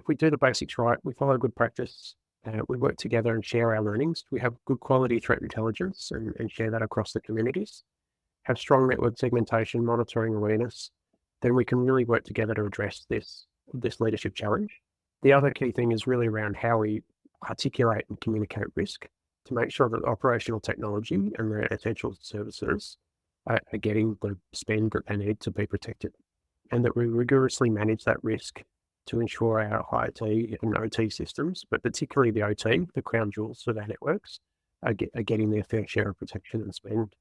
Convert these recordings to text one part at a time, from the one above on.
if we do the basics right, we follow good practice, we work together and share our learnings, we have good quality threat intelligence and share that across the communities, have strong network segmentation, monitoring awareness, then we can really work together to address this leadership challenge. The other key thing is really around how we articulate and communicate risk to make sure that operational technology and the essential services are getting the spend that they need to be protected, and that we rigorously manage that risk to ensure our IT and OT systems, but particularly the OT, the crown jewels of our networks, are getting their fair share of protection and spend.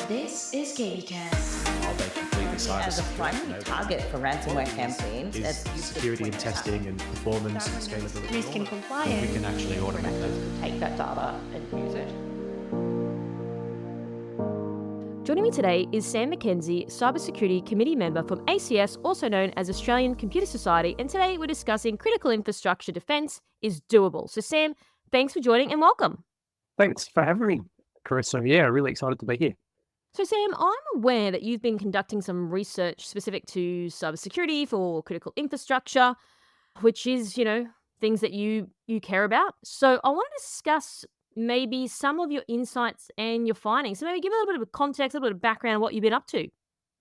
This is KBcast. Are they completely cybersecure? As a primary target for ransomware campaigns, Is security and testing and performance and scalability. Risk and compliance. We can actually automate that. take that data and use it. Joining me today is Sam Mackenzie, Cybersecurity Committee member from ACS, also known as Australian Computer Society, and today we're discussing critical infrastructure defence is doable. So Sam, thanks for joining and welcome. Thanks for having me, Carissa. Yeah, really excited to be here. So Sam, I'm aware that you've been conducting some research specific to cybersecurity for critical infrastructure, which is, things that you care about. So I want to discuss maybe some of your insights and your findings. So maybe give a little bit of context, a little bit of background on what you've been up to.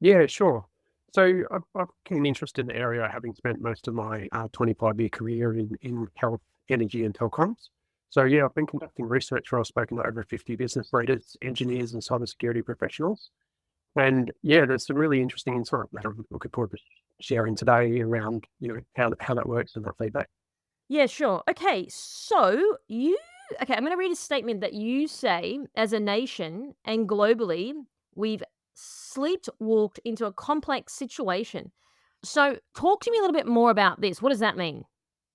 Yeah, sure. So I've been interested in the area, having spent most of my 25-year career in health, energy and telecoms. So yeah, I've been conducting research where I've spoken to over 50 business leaders, engineers and cybersecurity professionals. And yeah, there's some really interesting insight that I'm looking forward to sharing today around, how that works and that feedback. Yeah, sure. Okay, I'm going to read a statement that you say, as a nation and globally, we've sleepwalked into a complex situation. So talk to me a little bit more about this. What does that mean?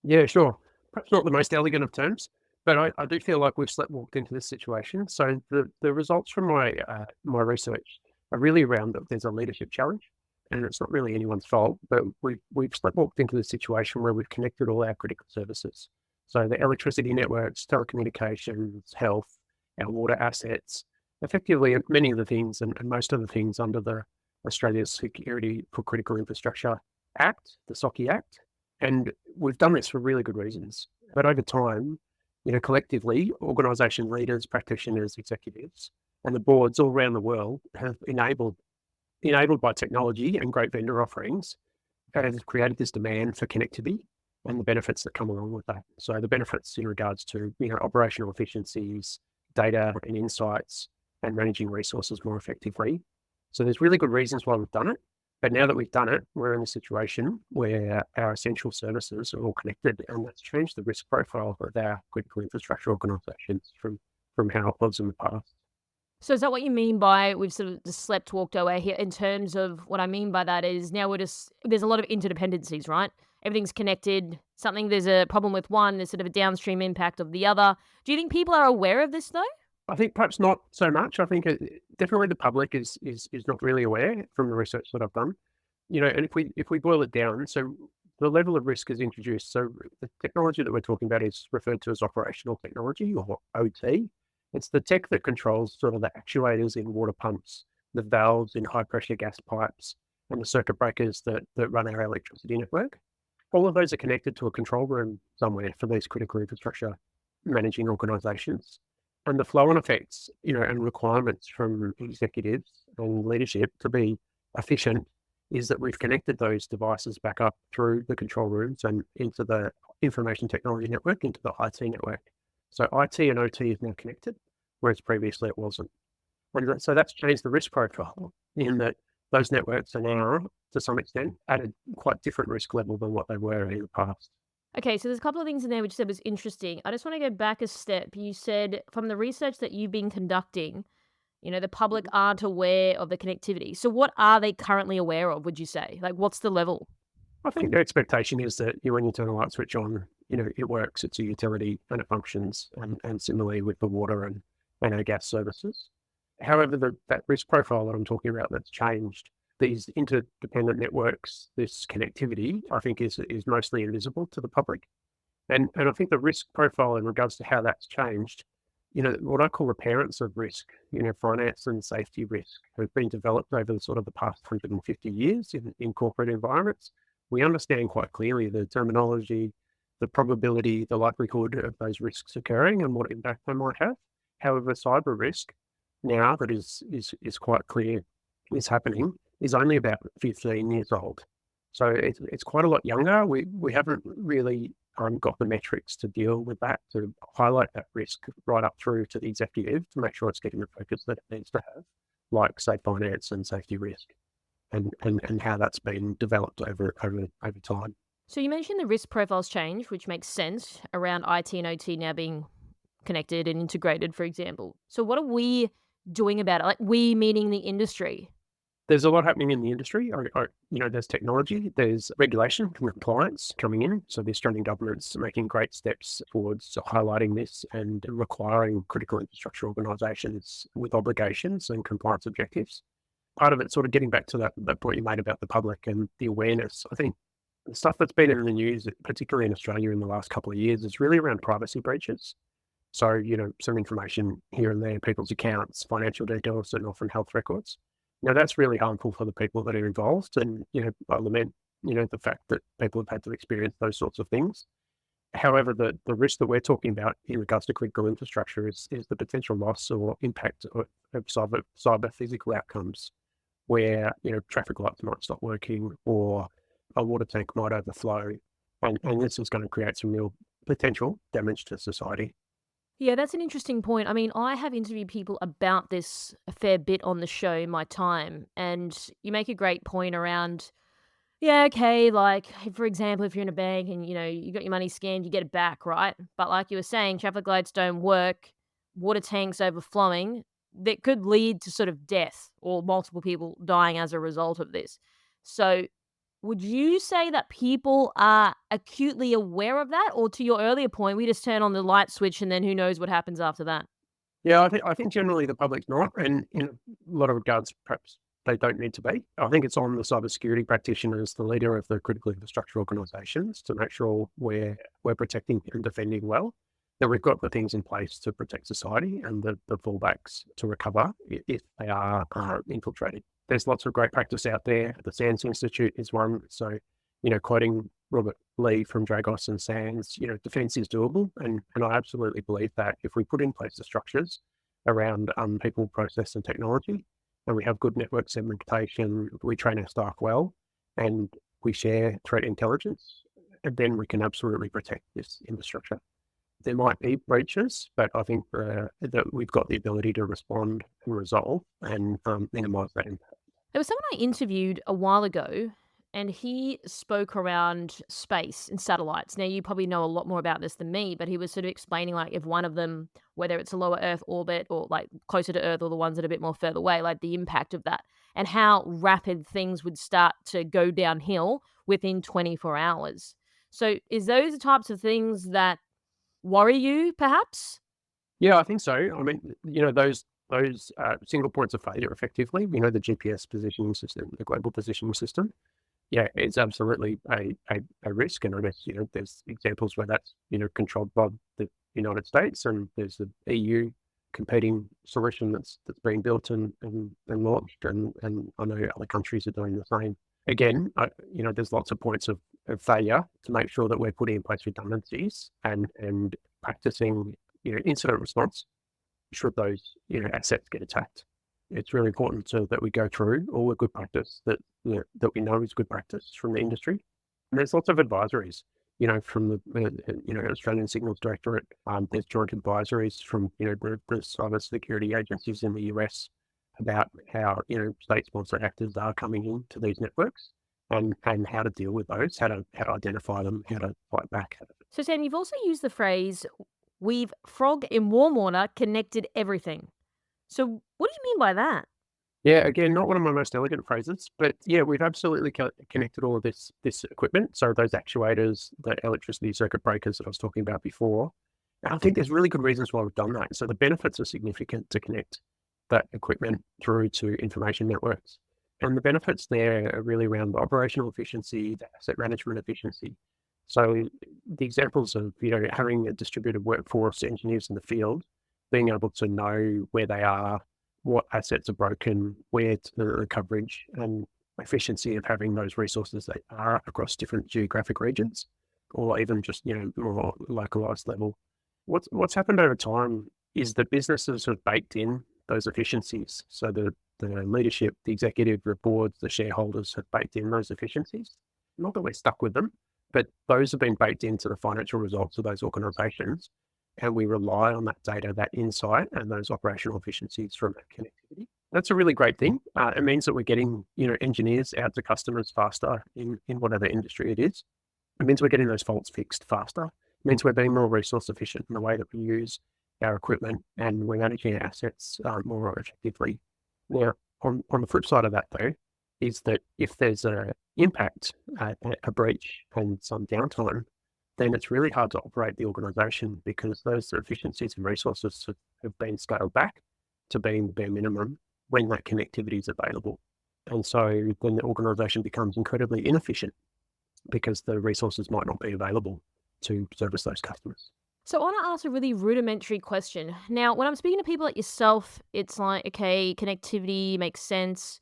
Yeah, sure. Perhaps not the most elegant of terms, but I do feel like we've sleepwalked into this situation. So the results from my research are really around that there's a leadership challenge, and it's not really anyone's fault, but we've sleepwalked into this situation where we've connected all our critical services. So the electricity networks, telecommunications, health, our water assets, effectively many of the things and most of the things under the Australia's Security for Critical Infrastructure Act, the SOCI Act. And we've done this for really good reasons. But over time, collectively, organisation leaders, practitioners, executives, and the boards all around the world have enabled by technology and great vendor offerings, have created this demand for connectivity and the benefits that come along with that. So the benefits in regards to, operational efficiencies, data and insights, and managing resources more effectively. So there's really good reasons why we've done it. But now that we've done it, we're in a situation where our essential services are all connected, and that's changed the risk profile of our critical infrastructure organisations from how it was in the past. So is that what you mean by we've sort of just walked away here? In terms of what I mean by that is now there's a lot of interdependencies, right? Everything's connected. There's a problem with one, there's sort of a downstream impact of the other. Do you think people are aware of this though? I think perhaps not so much. I think definitely the public is not really aware from the research that I've done. And if we boil it down, so the level of risk is introduced. So the technology that we're talking about is referred to as operational technology, or OT. It's the tech that controls sort of the actuators in water pumps, the valves in high pressure gas pipes, and the circuit breakers that run our electricity network. All of those are connected to a control room somewhere for these critical infrastructure managing organisations. And the flow-on effects, and requirements from executives and leadership to be efficient is that we've connected those devices back up through the control rooms and into the information technology network, into the IT network. So IT and OT is now connected, whereas previously it wasn't. And so that's changed the risk profile in that those networks are now, to some extent, at a quite different risk level than what they were in the past. Okay, so there's a couple of things in there which you said was interesting. I just want to go back a step. You said from the research that you've been conducting, the public aren't aware of the connectivity. So what are they currently aware of, would you say? Like, what's the level? I think the expectation is that when you turn a light switch on, it works, it's a utility and it functions, and similarly with the water and our gas services. However, that risk profile that I'm talking about that's changed, these interdependent networks, this connectivity, I think is mostly invisible to the public. And I think the risk profile in regards to how that's changed what I call repairance of risk, finance and safety risk have been developed over the past 150 years in corporate environments. We understand quite clearly the terminology, the probability, the likelihood of those risks occurring and what impact they might have. However, cyber risk now that is quite clear is happening is only about 15 years old. So it's quite a lot younger. We haven't really got the metrics to deal with that, to highlight that risk right up through to the executive to make sure it's getting the focus that it needs to have, like say finance and safety risk, and how that's been developed over time. So you mentioned the risk profiles change, which makes sense around IT and OT now being connected and integrated, for example. So what are we doing about it? Like we meaning the industry. There's a lot happening in the industry. There's technology, there's regulation and compliance coming in. So the Australian government's making great steps towards highlighting this and requiring critical infrastructure organisations with obligations and compliance objectives. Part of it sort of getting back to that point you made about the public and the awareness. I think the stuff that's been in the news, particularly in Australia in the last couple of years, is really around privacy breaches. So, some information here and there, people's accounts, financial details, and often health records. Now, that's really harmful for the people that are involved. And, I lament, the fact that people have had to experience those sorts of things. However, the risk that we're talking about in regards to critical infrastructure is the potential loss or impact of cyber physical outcomes where, traffic lights might stop working or a water tank might overflow. And this is going to create some real potential damage to society. Yeah, that's an interesting point. I mean, I have interviewed people about this a fair bit on the show in my time, and you make a great point around, yeah, okay, like, for example, if you're in a bank and, you got your money scammed, you get it back, right? But like you were saying, traffic lights don't work, water tanks overflowing, that could lead to sort of death or multiple people dying as a result of this. So would you say that people are acutely aware of that? Or to your earlier point, we just turn on the light switch and then who knows what happens after that? Yeah, I think generally the public's not, and in a lot of regards, perhaps they don't need to be. I think it's on the cybersecurity practitioners, the leader of the critical infrastructure organisations, to make sure we're protecting and defending well, that we've got the things in place to protect society and the fallbacks to recover if they are infiltrated. There's lots of great practice out there. The SANS Institute is one. So, quoting Robert Lee from Dragos and SANS, defence is doable. And I absolutely believe that if we put in place the structures around people, process and technology, and we have good network segmentation, we train our staff well, and we share threat intelligence, and then we can absolutely protect this infrastructure. There might be breaches, but I think that we've got the ability to respond and resolve and minimise that impact. There was someone I interviewed a while ago, and he spoke around space and satellites. Now, you probably know a lot more about this than me, but he was sort of explaining, like, if one of them, whether it's a lower Earth orbit or like closer to Earth or the ones that are a bit more further away, like the impact of that and how rapid things would start to go downhill within 24 hours. So, is those the types of things that worry you, perhaps? Yeah, I think so. I mean, those single points of failure effectively, the GPS positioning system, the global positioning system. Yeah, it's absolutely a risk. And I guess, there's examples where that's, controlled by the United States, and there's the EU competing solution that's being built and launched. And I know other countries are doing the same. Again, there's lots of points of failure to make sure that we're putting in place redundancies and practicing, incident response should those, assets get attacked. It's really important that we go through all the good practice that we know is good practice from the industry. And there's lots of advisories, from the Australian Signals Directorate. There's joint advisories from the cybersecurity agencies in the US about how state-sponsored actors are coming into these networks and how to deal with those, how to identify them, how to fight back. So, Sam, you've also used the phrase, we've frog in warm water connected everything. So, what do you mean by that? Yeah, again, not one of my most elegant phrases, but yeah, we've absolutely connected all of this equipment. So those actuators, the electricity circuit breakers that I was talking about before. And I think there's really good reasons why we've done that. So the benefits are significant to connect that equipment through to information networks. And the benefits there are really around the operational efficiency, the asset management efficiency. So the examples of, having a distributed workforce, engineers in the field, being able to know where they are, what assets are broken, where the coverage and efficiency of having those resources that are across different geographic regions, or even just, more localized level. What's happened over time is that businesses have baked in those efficiencies. So the leadership, the executive boards, the shareholders have baked in those efficiencies. Not that we're stuck with them, but those have been baked into the financial results of those organizations. And we rely on that data, that insight, and those operational efficiencies from that connectivity. That's a really great thing. It means that we're getting, engineers out to customers faster in whatever industry it is. It means we're getting those faults fixed faster. It means we're being more resource efficient in the way that we use our equipment, and we're managing our assets more effectively. Now, on the flip side of that, though, is that if there's an impact, a breach, and some downtime, then it's really hard to operate the organization because those efficiencies and resources have been scaled back to being the bare minimum when that connectivity is available. And so then the organization becomes incredibly inefficient because the resources might not be available to service those customers. So I want to ask a really rudimentary question. Now, when I'm speaking to people like yourself, it's like, okay, connectivity makes sense.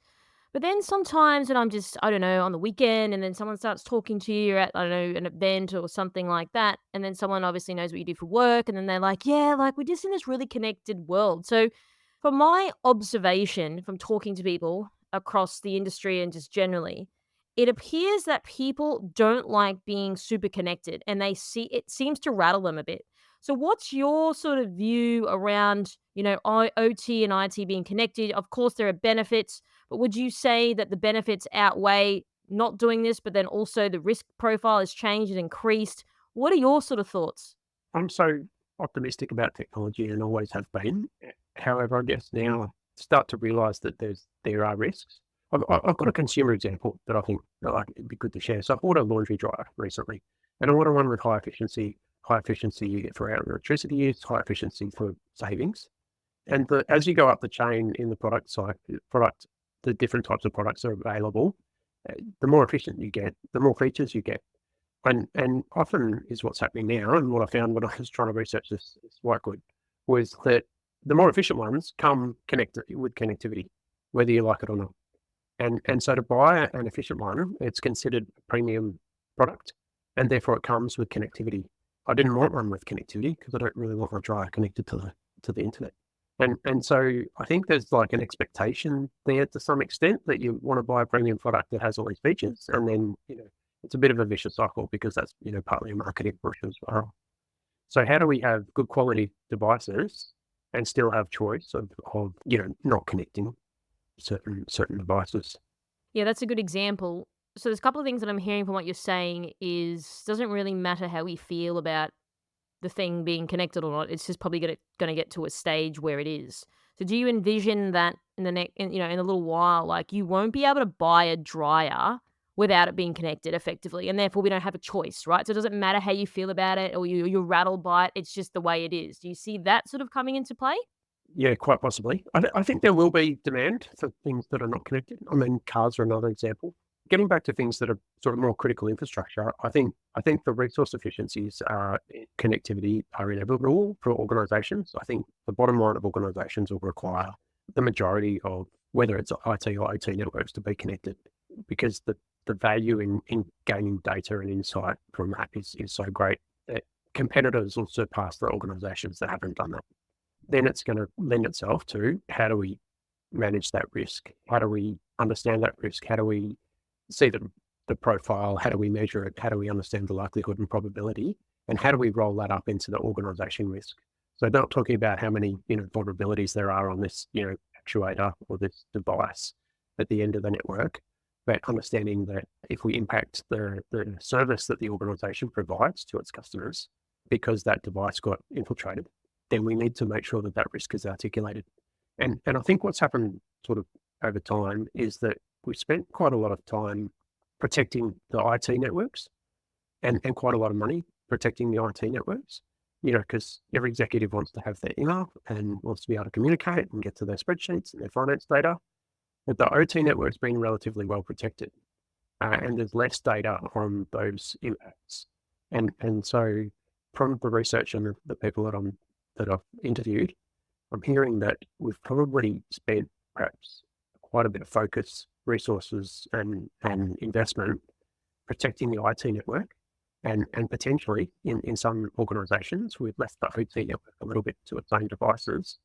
But then sometimes when I'm just, I don't know, on the weekend and then someone starts talking to you, you're at, I don't know, an event or something like that. And then someone obviously knows what you do for work. And then they're like, yeah, like we're just in this really connected world. So from my observation from talking to people across the industry and just generally, it appears that people don't like being super connected and it seems to rattle them a bit. So what's your sort of view around, OT and IT being connected? Of course, there are benefits, but would you say that the benefits outweigh not doing this, but then also the risk profile has changed and increased? What are your sort of thoughts? I'm so optimistic about technology and always have been. However, I guess now I start to realize that there are risks. I've got a consumer example that I think that it'd be good to share. So I bought a laundry dryer recently, and I want one with high efficiency for our electricity use, high efficiency for savings. And as you go up the chain in the product side, the different types of products are available. The more efficient you get, the more features you get. And often is what's happening now, and what I found when I was trying to research this white good, was that the more efficient ones come connected with connectivity, whether you like it or not. And so to buy an efficient one, it's considered a premium product, and therefore it comes with connectivity. I didn't want one with connectivity because I don't really want my dryer connected to the internet. And so I think there's like an expectation there to some extent that you want to buy a premium product that has all these features, and then it's a bit of a vicious cycle because that's partly a marketing push as well. So how do we have good quality devices and still have choice of not connecting certain devices? Yeah, that's a good example. So there's a couple of things that I'm hearing from what you're saying is doesn't really matter how we feel about the thing being connected or not. It's just probably going to get to a stage where it is. So do you envision that in a little while, like you won't be able to buy a dryer without it being connected effectively, and therefore we don't have a choice, right? So it doesn't matter how you feel about it or you're rattled by it. It's just the way it is. Do you see that sort of coming into play? Yeah, quite possibly. I think there will be demand for things that are not connected. I mean, cars are another example. Getting back to things that are sort of more critical infrastructure, I think the resource efficiencies connectivity are inevitable for organizations. I think the bottom line of organizations will require the majority of whether it's IT or OT networks to be connected, because the value in gaining data and insight from that is so great that competitors will surpass the organizations that haven't done that. Then it's going to lend itself to how do we manage that risk? How do we understand that risk? How do we see the profile? How do we measure it? How do we understand the likelihood and probability? And how do we roll that up into the organization risk? So not talking about how many vulnerabilities there are on this actuator or this device at the end of the network, but understanding that if we impact the service that the organization provides to its customers because that device got infiltrated, then we need to make sure that that risk is articulated. And I think what's happened sort of over time is that we've spent quite a lot of time protecting the IT networks and quite a lot of money protecting the IT networks, because every executive wants to have their email and wants to be able to communicate and get to their spreadsheets and their finance data. But the OT network's been relatively well protected, and there's less data on those impacts. And so from the research and the people that I've interviewed, I'm hearing that we've probably spent perhaps quite a bit of focus, resources, and investment protecting the IT network, and potentially in some organisations we've left the OT network a little bit to its own devices,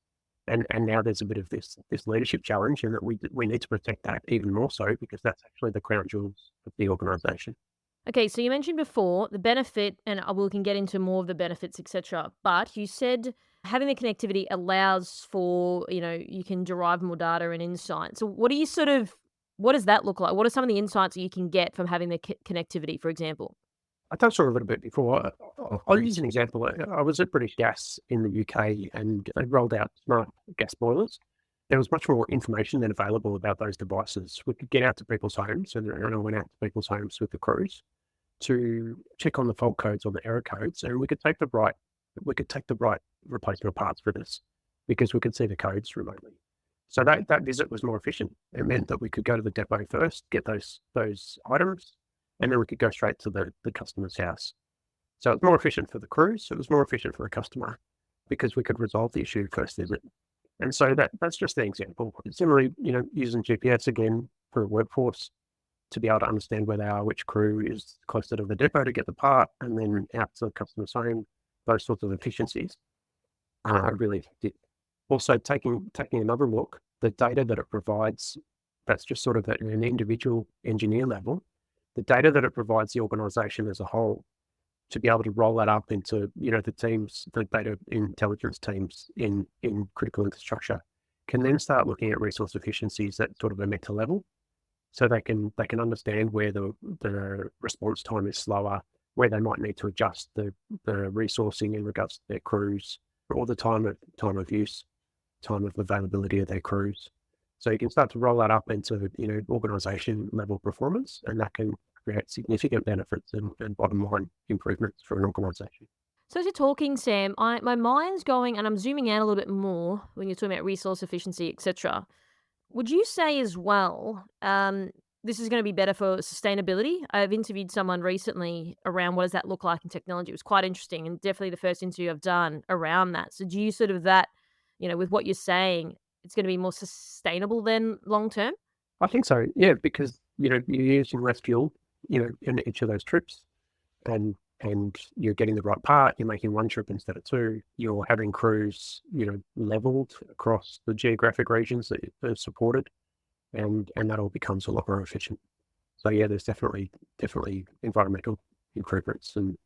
and now there's a bit of this leadership challenge, and that we need to protect that even more so, because that's actually the crown jewels of the organisation. Okay, so you mentioned before the benefit, and we can get into more of the benefits, etc. But you said having the connectivity allows for, you can derive more data and insight. So what does that look like? What are some of the insights that you can get from having the connectivity, for example? I touched on it a little bit before. I'll use an example. I was at British Gas in the UK, and they rolled out smart gas boilers. There was much more information then available about those devices. We could get out to people's homes, and I went out to people's homes with the crews to check on the fault codes, on the error codes, and we could take the right replacement parts for this, because we could see the codes remotely. So that visit was more efficient. It meant that we could go to the depot first, get those items, and then we could go straight to the customer's house. So it's more efficient for the crews. It was more efficient for the customer, because we could resolve the issue first visit. And so that's just the example. Similarly, using GPS again for a workforce to be able to understand where they are, which crew is closer to the depot to get the part, and then out to the customer's home. Those sorts of efficiencies are really effective. Also, taking another look, the data that it provides, that's just sort of at an individual engineer level, the data that it provides the organisation as a whole, to be able to roll that up into, the teams, the data intelligence teams in critical infrastructure, can then start looking at resource efficiencies at sort of a meta level. So they can understand where the response time is slower, where they might need to adjust the resourcing in regards to their crews, or the time of use, time of availability of their crews. So you can start to roll that up into, organisation level performance, and that can create significant benefits and bottom line improvements for an organisation. So as you're talking, Sam, my mind's going, and I'm zooming out a little bit more when you're talking about resource efficiency, etc. Would you say as well, this is going to be better for sustainability? I've interviewed someone recently around what does that look like in technology. It was quite interesting, and definitely the first interview I've done around that. So do you sort of that, with what you're saying, it's going to be more sustainable then long term? I think so, yeah, because, you're using less fuel, in each of those trips, and you're getting the right part. You're making one trip instead of two. You're having crews, leveled across the geographic regions that are supported, and that all becomes a lot more efficient. So yeah, there's definitely environmental improvements and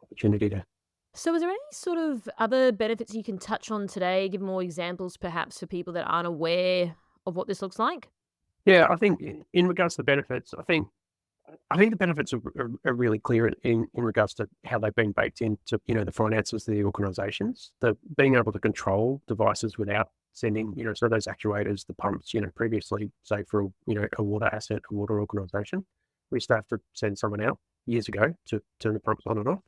opportunity there. So is there any sort of other benefits you can touch on today? Give more examples perhaps for people that aren't aware of what this looks like? Yeah, I think in regards to the benefits, I think the benefits are really clear in regards to how they've been baked into, the finances of the organisations. The being able to control devices without sending, so those actuators, the pumps, previously, say for, a water asset, a water organisation, we used to have to send someone out years ago to turn the pumps on and off.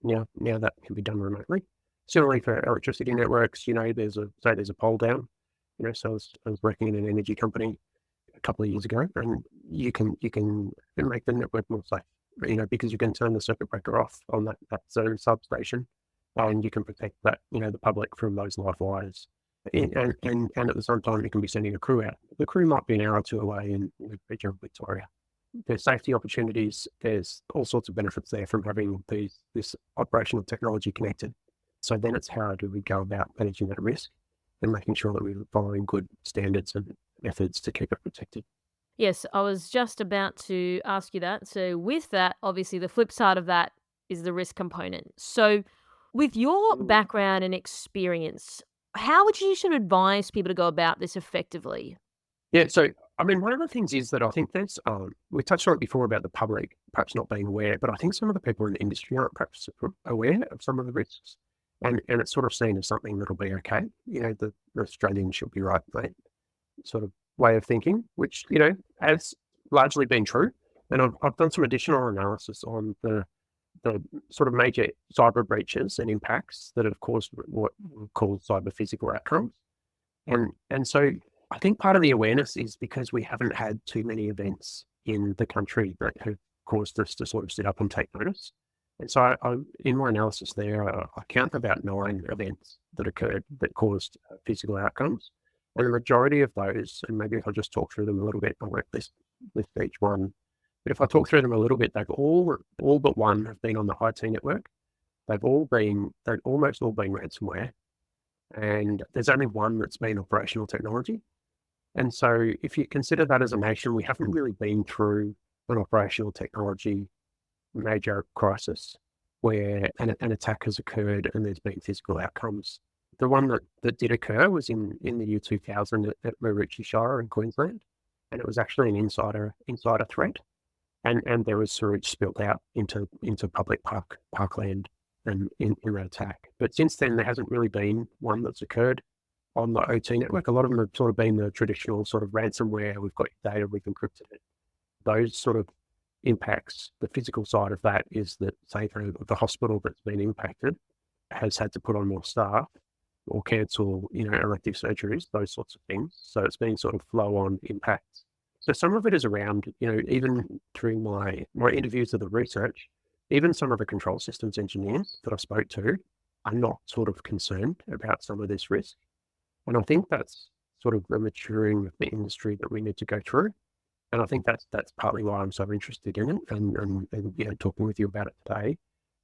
Now that can be done remotely. Similarly for electricity networks, there's a pole down, so I was working in an energy company a couple of years ago, and you can make the network more safe, because you can turn the circuit breaker off on that zone substation, and you can protect that, the public from those live wires. And at the same time, you can be sending a crew out. The crew might be an hour or two away in regional Victoria. There's safety opportunities. There's all sorts of benefits there from having this operational technology connected. So then it's how do we go about managing that risk and making sure that we're following good standards and methods to keep it protected. Yes, I was just about to ask you that. So with that, obviously the flip side of that is the risk component. So with your background and experience, how would you sort of advise people to go about this effectively? Yeah, so I mean, one of the things is that I think there's we touched on it before about the public perhaps not being aware, but I think some of the people in the industry aren't perhaps aware of some of the risks, and it's sort of seen as something that'll be okay. The Australians should be right, mate, sort of way of thinking, which has largely been true. And I've done some additional analysis on the sort of major cyber breaches and impacts that have caused what we call cyber physical outcomes, and so I think part of the awareness is because we haven't had too many events in the country that have caused us to sort of sit up and take notice. And so in my analysis there, I count about 9 events that occurred that caused physical outcomes. And the majority of those, and maybe if I just talk through them a little bit, I won't list each one. But if I talk through them a little bit, they've all but one have been on the IT network. They've almost all been ransomware. And there's only one that's been operational technology. And so if you consider that as a nation, we haven't really been through an operational technology major crisis where an attack has occurred and there's been physical outcomes. The one that did occur was in the year 2000 at Maroochy Shire in Queensland, and it was actually an insider threat, and there was sewage spilled out into public parkland and in an attack. But since then, there hasn't really been one that's occurred on the OT network. A lot of them have sort of been the traditional sort of ransomware. We've got your data, we've encrypted it. Those sort of impacts. The physical side of that is that, say, for the hospital that's been impacted has had to put on more staff or cancel, elective surgeries, those sorts of things. So it's been sort of flow-on impacts. So some of it is around, even through my interviews of the research, even some of the control systems engineers that I spoke to are not sort of concerned about some of this risk. And I think that's sort of the maturing of the industry that we need to go through. And I think that's partly why I'm so interested in it and talking with you about it today,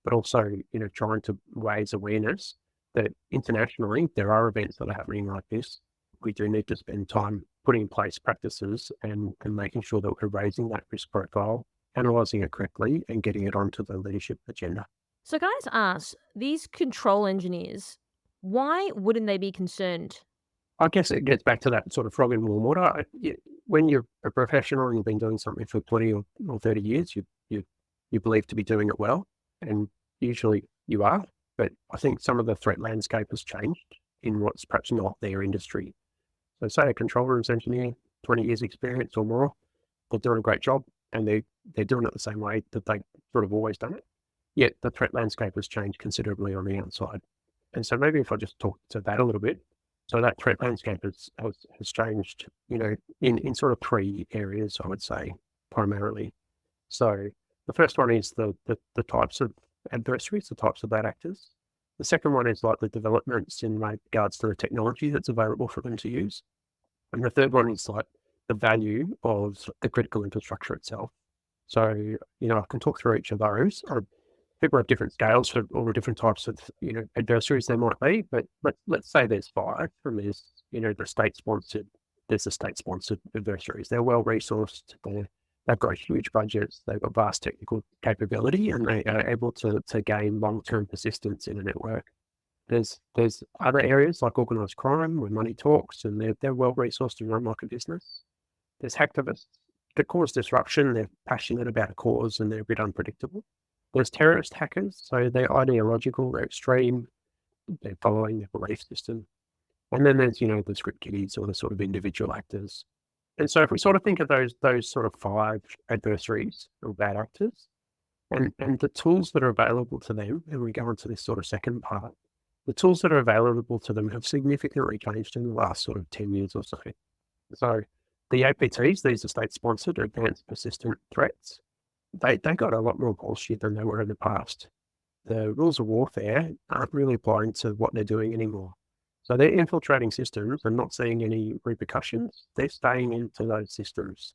but also, trying to raise awareness that internationally there are events that are happening like this. We do need to spend time putting in place practices and making sure that we're raising that risk profile, analysing it correctly and getting it onto the leadership agenda. So can I just ask, these control engineers, why wouldn't they be concerned? I guess it gets back to that sort of frog in warm water. When you're a professional and you've been doing something for 20 or 30 years, you believe to be doing it well, and usually you are. But I think some of the threat landscape has changed in what's perhaps not their industry. So say a control rooms engineer, 20 years experience or more, they're doing a great job and they're doing it the same way that they sort of always done it. Yet the threat landscape has changed considerably on the outside. And so maybe if I just talk to that a little bit. So that threat landscape has changed, in sort of 3 areas, I would say, primarily. So the first one is the types of adversaries, the types of bad actors. The second one is like the developments in regards to the technology that's available for them to use. And the third one is like the value of the critical infrastructure itself. So, I can talk through each of those. People have different scales for all the different types of, adversaries there might be, but let's say there's 5 from this, there's the state-sponsored adversaries. They're well-resourced, they've got huge budgets, they've got vast technical capability, and they are able to gain long-term persistence in a network. There's other areas like organised crime where money talks, and they're well-resourced and run like a business. There's hacktivists that cause disruption, they're passionate about a cause, and they're a bit unpredictable. There's terrorist hackers, so they're ideological, they're extreme, they're following their belief system. And then there's, the script kiddies or the sort of individual actors. And so if we sort of think of those sort of 5 adversaries or bad actors, and the tools that are available to them, and we go on to this sort of second part, the tools that are available to them have significantly changed in the last sort of 10 years or so. So the APTs, these are state-sponsored advanced persistent threats. They got a lot more bullshit than they were in the past. The rules of warfare aren't really applying to what they're doing anymore. So they're infiltrating systems and not seeing any repercussions. They're staying into those systems.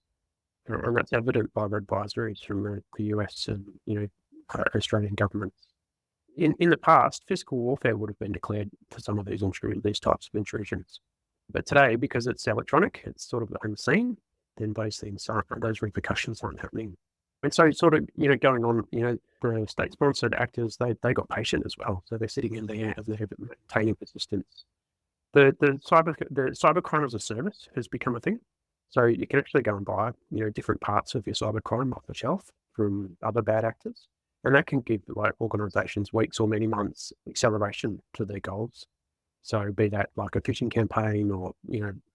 And that's evident by the advisories from the US and, Australian governments. In the past, physical warfare would have been declared for some of these types of intrusions. But today, because it's electronic, it's sort of unseen, then those repercussions aren't happening. And so sort of, going on, for state-sponsored actors, they got patient as well. So they're sitting in there and they're maintaining persistence. The cybercrime as a service has become a thing. So you can actually go and buy, different parts of your cybercrime off the shelf from other bad actors. And that can give organizations weeks or many months acceleration to their goals. So be that like a phishing campaign or,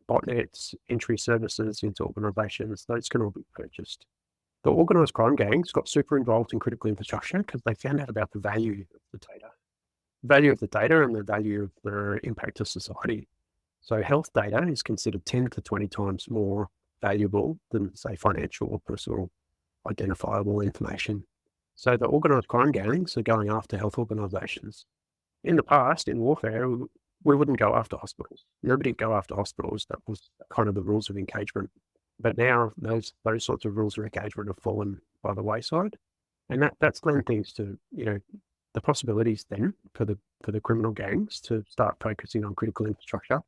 botnets, entry services into organizations, those can all be purchased. The organised crime gangs got super involved in critical infrastructure because they found out about the value of the data and the value of their impact to society. So health data is considered 10 to 20 times more valuable than, say, financial or personal identifiable information. So the organised crime gangs are going after health organisations. In the past, in warfare, we wouldn't go after hospitals. Nobody would go after hospitals. That was kind of the rules of engagement. But now those sorts of rules of engagement have fallen by the wayside, and that's lent things to the possibilities then for the criminal gangs to start focusing on critical infrastructure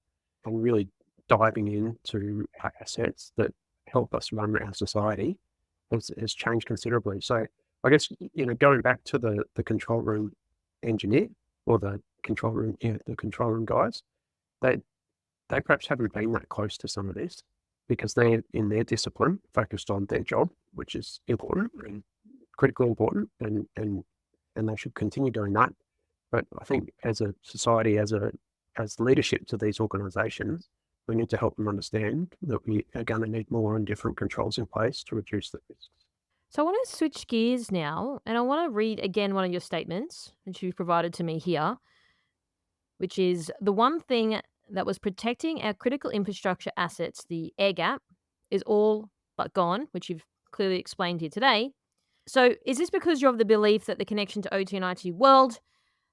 and really diving into our assets that help us run our society has changed considerably. So I guess going back to the control room engineer or the control room guys, they perhaps haven't been that close to some of this because they're in their discipline focused on their job, which is important and critically important, and they should continue doing that. But I think as a society, as leadership to these organisations, we need to help them understand that we are going to need more and different controls in place to reduce the risks. So I want to switch gears now, and I want to read again one of your statements, which you've provided to me here, which is the one thing that was protecting our critical infrastructure assets, the air gap, is all but gone, which you've clearly explained here today. So is this because you're of the belief that the connection to OT and IT world,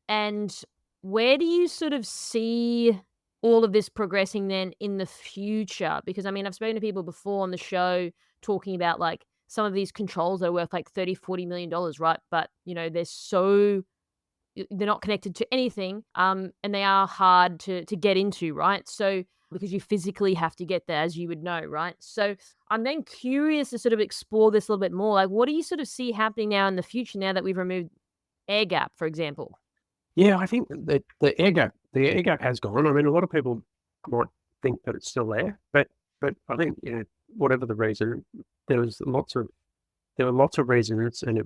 and where do you sort of see all of this progressing then in the future? Because I mean, I've spoken to people before on the show talking about like some of these controls that are worth like $30-40 million, right? But they're not connected to anything, and they are hard to get into, right? So because you physically have to get there, as you would know, right? So I'm then curious to sort of explore this a little bit more. Like, what do you sort of see happening now in the future now that we've removed air gap, for example? Yeah, I think that the air gap has gone. I mean, a lot of people might think that it's still there, but I think whatever the reason, there were lots of reasons, and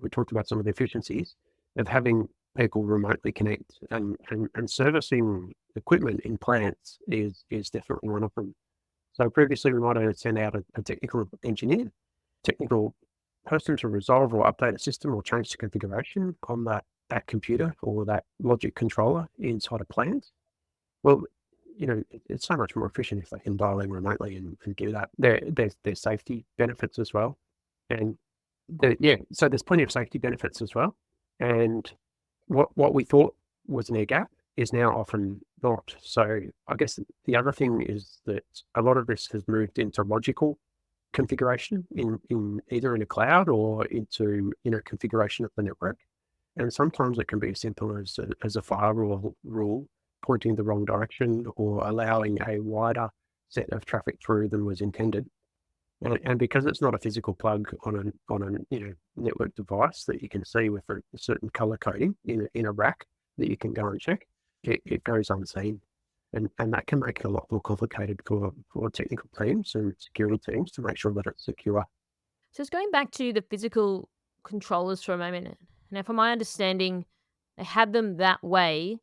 we talked about some of the efficiencies of having people remotely connect and servicing equipment in plants is definitely one of them. So previously we might have sent out a technical engineer, technical person to resolve or update a system or change the configuration on that computer or that logic controller inside a plant. Well, it's so much more efficient if they can dial in remotely and do that. There's safety benefits as well. And so there's plenty of safety benefits as well. And what we thought was an air gap is now often not. So I guess the other thing is that a lot of this has moved into logical configuration in either in a cloud or into configuration of the network. And sometimes it can be as simple as a firewall rule pointing the wrong direction or allowing a wider set of traffic through than was intended. And because it's not a physical plug on a network device that you can see with a certain color coding in a rack that you can go and check, it goes unseen, and that can make it a lot more complicated for technical teams and security teams to make sure that it's secure. So it's going back to the physical controllers for a moment. Now, from my understanding, they had them that way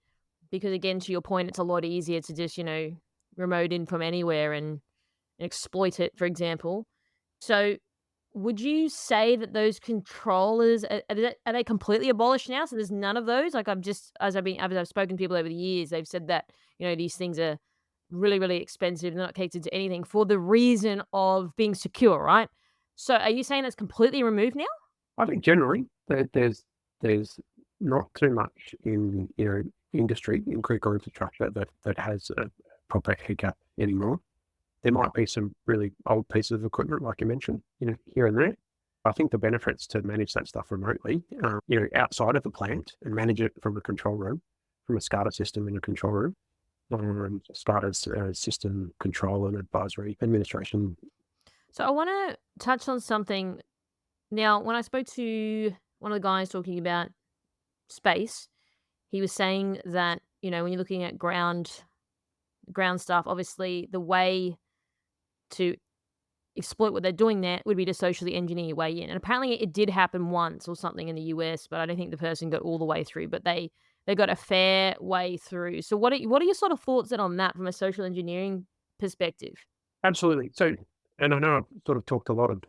because, again, to your point, it's a lot easier to just remote in from anywhere and exploit it, for example. So would you say that those controllers are they completely abolished now? So there's none of those? Like as I've spoken to people over the years, they've said that, these things are really, really expensive. They're not catered to anything for the reason of being secure, right? So are you saying that's completely removed now? I think generally there's not too much in industry in critical infrastructure that has a proper air gap anymore. There might be some really old pieces of equipment, like you mentioned, here and there. I think the benefits to manage that stuff remotely, outside of the plant and manage it from a control room, from a SCADA system in a control room, and SCADA's system control and advisory administration. So I want to touch on something. Now, when I spoke to one of the guys talking about space, he was saying that, when you're looking at ground stuff, obviously the way to exploit what they're doing there would be to socially engineer your way in. And apparently it did happen once or something in the US, but I don't think the person got all the way through, but they got a fair way through. So what are your sort of thoughts then on that from a social engineering perspective? Absolutely. So, and I know I've sort of talked a lot of,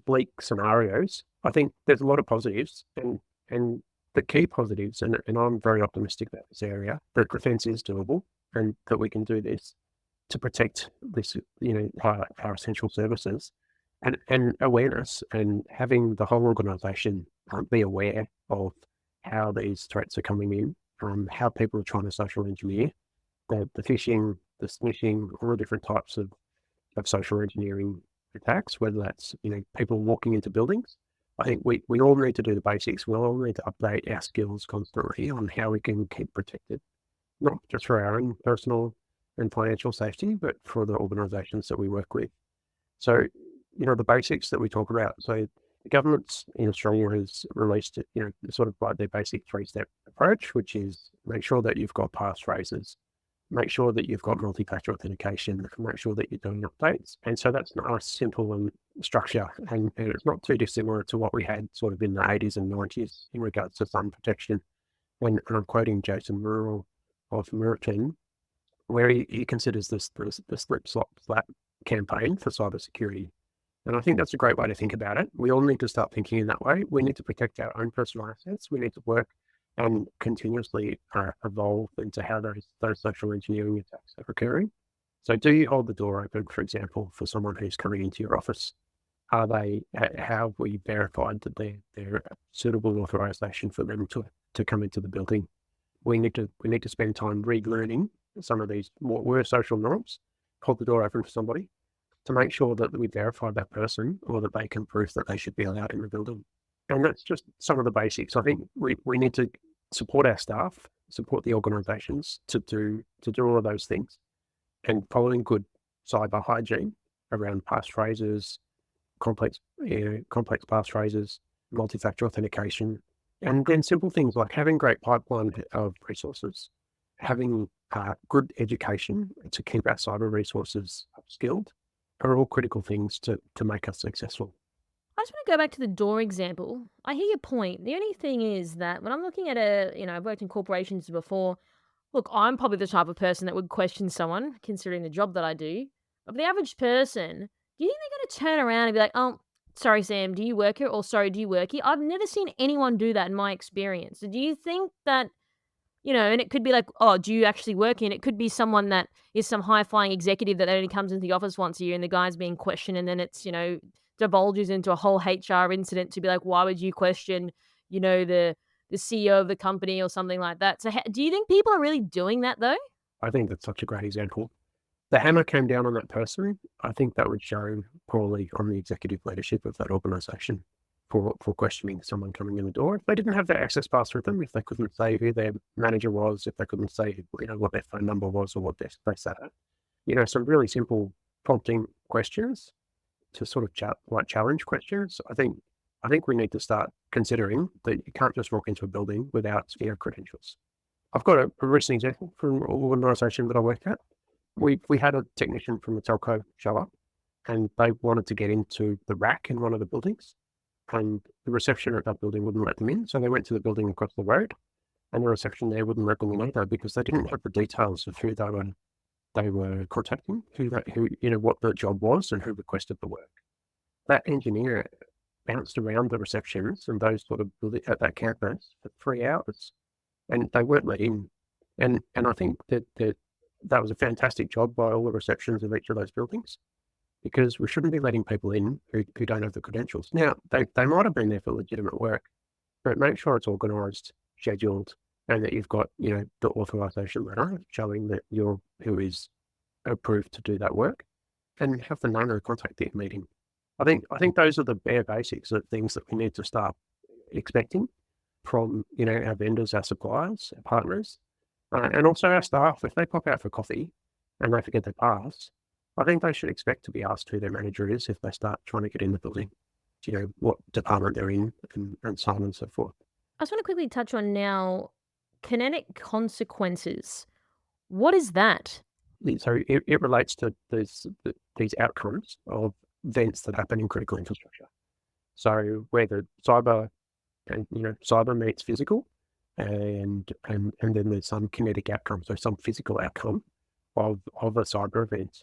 bleak scenarios. I think there's a lot of positives and the key positives, and I'm very optimistic about this area, that defence is doable and that we can do this to protect this, our essential services. and awareness, and having the whole organisation be aware of how these threats are coming in, how people are trying to social engineer, the phishing, the smishing, all the different types of social engineering attacks, whether that's people walking into buildings. I think we all need to do the basics. We all need to update our skills constantly on how we can keep protected, not just for our own personal and financial safety, but for the organisations that we work with. So, the basics that we talk about. So the government's in Australia has released, sort of like their basic 3-step approach, which is make sure that you've got passphrases, make sure that you've got multi-factor authentication, make sure that you're doing updates. And so that's nice, simple and structure. And it's not too dissimilar to what we had sort of in the 80s and 90s in regards to sun protection. And I'm quoting Jason Murrell of Merton, where he considers this the slip, slop, slap campaign for cybersecurity. And I think that's a great way to think about it. We all need to start thinking in that way. We need to protect our own personal assets. We need to work and continuously evolve into how those social engineering attacks are occurring. So do you hold the door open, for example, for someone who's coming into your office? How have we verified that they're a suitable authorization for them to come into the building? We need to spend time relearning some of these what were social norms, hold the door open for somebody, to make sure that we verify that person or that they can prove that they should be allowed in the building. And that's just some of the basics. I think we need to support our staff, support the organisations to do all of those things, and following good cyber hygiene around passphrases, complex passphrases, multi-factor authentication, and then simple things like having great pipeline of resources, having good education to keep our cyber resources upskilled, are all critical things to make us successful. I just want to go back to the door example. I hear your point. The only thing is that when I'm looking at I've worked in corporations before. Look, I'm probably the type of person that would question someone, considering the job that I do. But the average person, do you think they're going to turn around and be like, oh, sorry, Sam, do you work here? Or sorry, do you work here? I've never seen anyone do that in my experience. So do you think that, and it could be like, oh, do you actually work here? And it could be someone that is some high flying executive that only comes into the office once a year and the guy's being questioned and then it's, divulges into a whole HR incident to be like, why would you question, the CEO of the company or something like that. So do you think people are really doing that though? I think that's such a great example. The hammer came down on that person. I think that would show poorly on the executive leadership of that organisation for questioning someone coming in the door. If they didn't have their access pass with them, if they couldn't say who their manager was, if they couldn't say what their phone number was or what desk they sat at, some really simple prompting questions to sort of challenge questions. I think we need to start considering that you can't just walk into a building without credentials. I've got a recent example from an organisation that I worked at. We had a technician from a telco show up, and they wanted to get into the rack in one of the buildings, and the reception at that building wouldn't let them in. So they went to the building across the road, and the reception there wouldn't let them in either because they didn't have the details of who they were contacting, what the job was, and who requested the work. That engineer bounced around the receptions and those sort of at that campus for 3 hours, and they weren't let in. And I think that was a fantastic job by all the receptions of each of those buildings, because we shouldn't be letting people in who don't have the credentials. Now, they might have been there for legitimate work, but make sure it's organised, scheduled, and that you've got the authorisation letter showing that you're who is approved to do that work, and have the name of the contact that you're meeting. I think those are the bare basics of things that we need to start expecting from our vendors, our suppliers, our partners, and also our staff. If they pop out for coffee and they forget their pass, I think they should expect to be asked who their manager is if they start trying to get in the building, what department they're in, and so on and so forth. I just want to quickly touch on now kinetic consequences. What is that? So it relates to these outcomes of events that happen in critical infrastructure. So where the cyber meets physical, and then there's some kinetic outcome, so some physical outcome of a cyber event.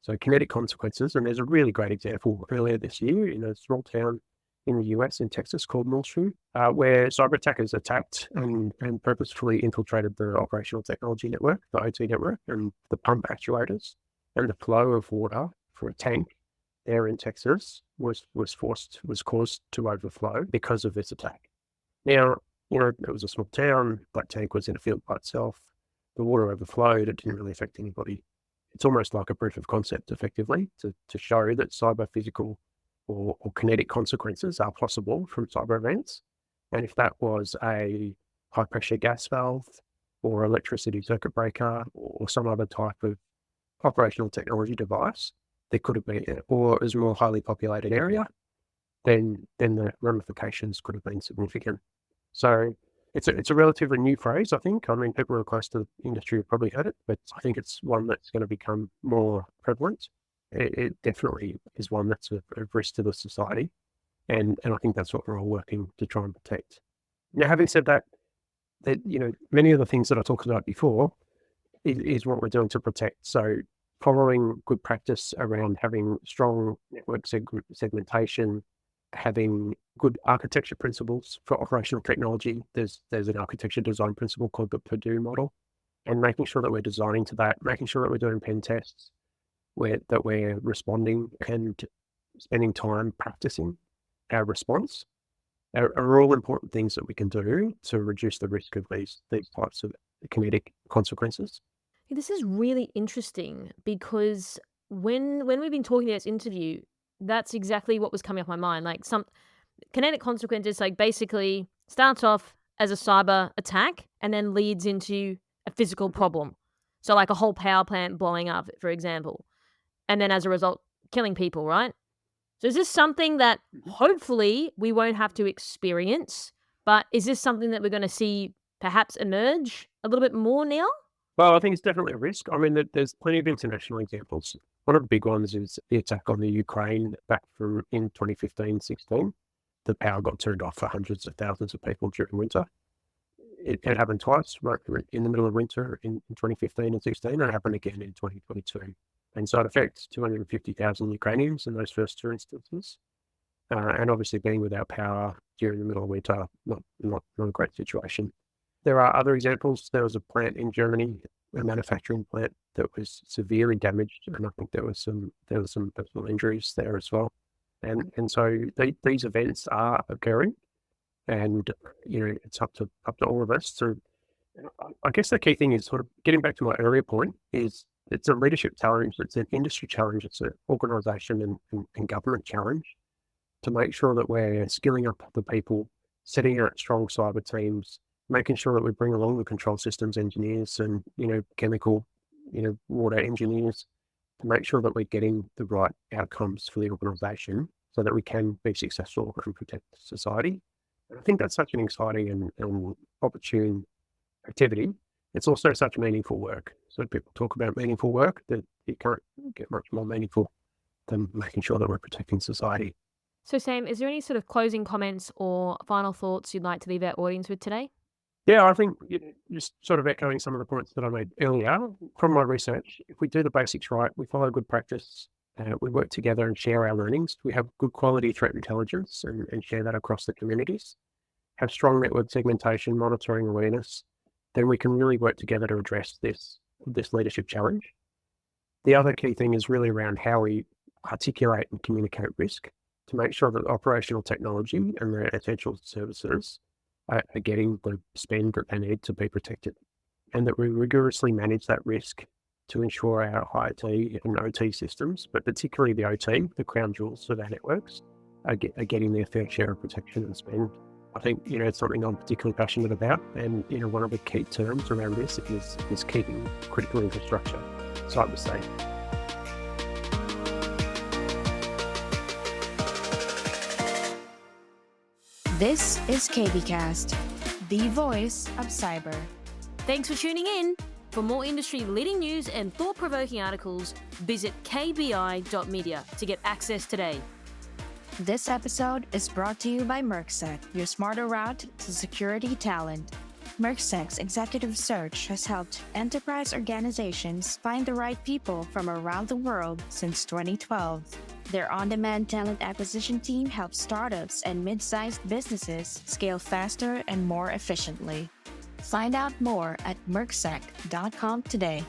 So kinetic consequences, and there's a really great example earlier this year in a small town in the US in Texas called Millshrew, where cyber attackers attacked and purposefully infiltrated the operational technology network, the OT network, and the pump actuators, and the flow of water for a tank there in Texas was caused to overflow because of this attack. Now, it was a small town. Black Tank was in a field by itself. The water overflowed. It didn't really affect anybody. It's almost like a proof of concept, effectively, to show that cyber physical or kinetic consequences are possible from cyber events. And if that was a high pressure gas valve or electricity circuit breaker or some other type of operational technology device, there could have been, or it was a more highly populated area, then the ramifications could have been significant. So it's a relatively new phrase, I think. I mean, people who are close to the industry have probably heard it, but I think it's one that's going to become more prevalent. It definitely is one that's of risk to the society, and I think that's what we're all working to try and protect. Now, having said that, many of the things that I talked about before is what we're doing to protect. So following good practice around having strong network segmentation, having good architecture principles for operational technology. There's an architecture design principle called the Purdue model, and making sure that we're designing to that, making sure that we're doing pen tests, that we're responding and spending time practicing our response are all important things that we can do to reduce the risk of these types of kinetic consequences. This is really interesting because when we've been talking in this interview, that's exactly what was coming off my mind. Like some kinetic consequences, like basically starts off as a cyber attack and then leads into a physical problem. So like a whole power plant blowing up, for example, and then as a result, killing people, right? So is this something that hopefully we won't have to experience, but is this something that we're going to see perhaps emerge a little bit more now? Well, I think it's definitely a risk. I mean, there's plenty of international examples. One of the big ones is the attack on the Ukraine back in 2015-16. The power got turned off for hundreds of thousands of people during winter. It happened twice, right in the middle of winter in 2015 and 16, and it happened again in 2022. And so it affects 250,000 Ukrainians in those first two instances. And obviously being without power during the middle of winter, not a great situation. There are other examples. There was a plant in Germany, a manufacturing plant that was severely damaged, and I think there was some personal injuries there as well. And so these events are occurring, and it's up to all of us to. I guess the key thing is sort of getting back to my earlier point is it's a leadership challenge, it's an industry challenge, it's an organisation and government challenge to make sure that we're skilling up the people, setting out strong cyber teams, making sure that we bring along the control systems engineers and, chemical, water engineers to make sure that we're getting the right outcomes for the organisation so that we can be successful and protect society. And I think that's such an exciting and opportune activity. It's also such meaningful work. So people talk about meaningful work, that it can't get much more meaningful than making sure that we're protecting society. So Sam, is there any sort of closing comments or final thoughts you'd like to leave our audience with today? Yeah, I think just sort of echoing some of the points that I made earlier from my research, if we do the basics right, we follow good practice, we work together and share our learnings, we have good quality threat intelligence and share that across the communities, have strong network segmentation, monitoring awareness, then we can really work together to address this leadership challenge. The other key thing is really around how we articulate and communicate risk to make sure that operational technology and the essential services are getting the spend that they need to be protected, and that we rigorously manage that risk to ensure our IT and OT systems, but particularly the OT, the crown jewels of our networks, are getting their fair share of protection and spend. I think, it's something I'm particularly passionate about, and, one of the key terms around this is keeping critical infrastructure cyber safe. This is KBcast, the voice of cyber. Thanks for tuning in. For more industry-leading news and thought-provoking articles, visit kbi.media to get access today. This episode is brought to you by Mercsec, your smarter route to security talent. Mercsec's executive search has helped enterprise organizations find the right people from around the world since 2012. Their on-demand talent acquisition team helps startups and mid-sized businesses scale faster and more efficiently. Find out more at mercsec.com today.